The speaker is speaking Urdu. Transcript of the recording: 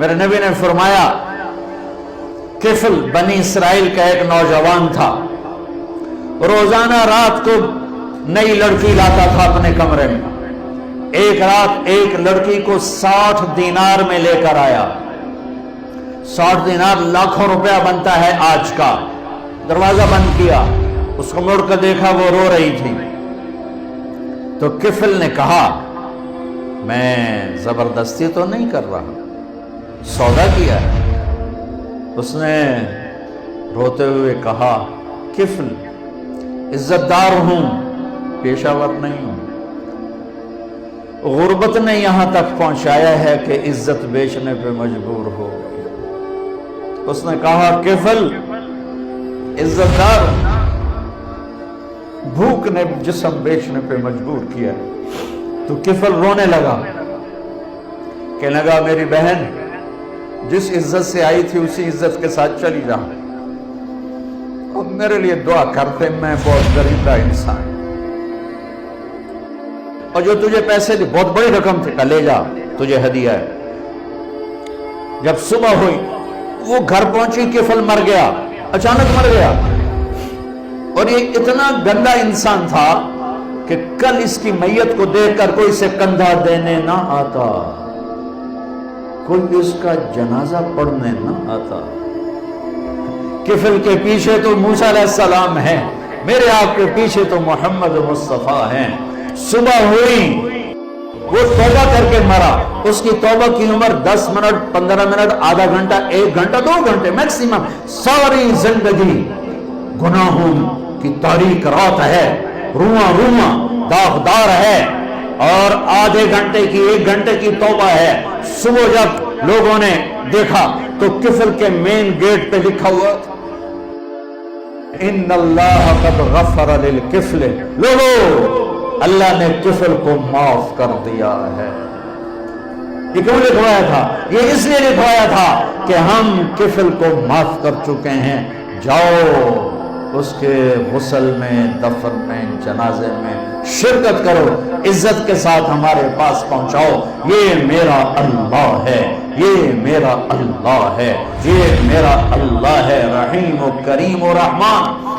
میرے نبی نے فرمایا کفل بنی اسرائیل کا ایک نوجوان تھا، روزانہ رات کو نئی لڑکی لاتا تھا اپنے کمرے میں۔ ایک رات ایک لڑکی کو 60 دینار میں لے کر آیا۔ 60 دینار لاکھوں روپیہ بنتا ہے آج کا۔ دروازہ بند کیا، اس کو مڑ کر دیکھا، وہ رو رہی تھی۔ تو کفل نے کہا میں زبردستی تو نہیں کر رہا، سودا کیا ہے۔ اس نے روتے ہوئے کہا کفل عزت دار ہوں، پیشہ ور نہیں ہوں، غربت نے یہاں تک پہنچایا ہے کہ عزت بیچنے پہ مجبور ہو گئی۔ اس نے کہا کفل عزت دار، بھوک نے جسم بیچنے پہ مجبور کیا۔ تو کفل رونے لگا، کہنے لگا میری بہن جس عزت سے آئی تھی اسی عزت کے ساتھ چلی جا، اور میرے لیے دعا کرتے، میں بہت غریب انسان، اور جو تجھے پیسے دی بہت بڑی رقم تھی، لے جا تجھے ہدیہ ہے۔ جب صبح ہوئی وہ گھر پہنچی، کفل مر گیا، اچانک مر گیا، اور یہ اتنا گندا انسان تھا کہ کل اس کی میت کو دیکھ کر کوئی اسے کندھا دینے نہ آتا، کوئی اس کا جنازہ پڑھنے نہ آتا۔ کفل کے پیچھے تو موسیٰ علیہ السلام ہیں، میرے آپ کے پیچھے تو محمد مصطفیٰ ہیں۔ صبح ہوئی وہ توبہ کر کے مرا، اس کی توبہ کی عمر 10 منٹ 15 منٹ، آدھا گھنٹہ، 1 گھنٹہ، 2 گھنٹے میکسیمم۔ ساری زندگی گناہوں کی تاریک رات ہے، رواں رواں داغدار ہے، اور آدھے گھنٹے کی 1 گھنٹے کی توبہ ہے۔ صبح جب لوگوں نے دیکھا تو کفل کے مین گیٹ پہ لکھا ہوا ان اللہ قد غفر للکفل، لوگوں اللہ نے کفل کو معاف کر دیا ہے۔ یہ کیوں لکھوایا تھا؟ یہ اس لیے لکھوایا تھا کہ ہم کفل کو معاف کر چکے ہیں، جاؤ اس کے غسل میں، دفن میں، جنازے میں شرکت کرو، عزت کے ساتھ ہمارے پاس پہنچاؤ۔ یہ میرا اللہ ہے، یہ میرا اللہ ہے، یہ میرا اللہ ہے، رحیم و کریم و رحمان۔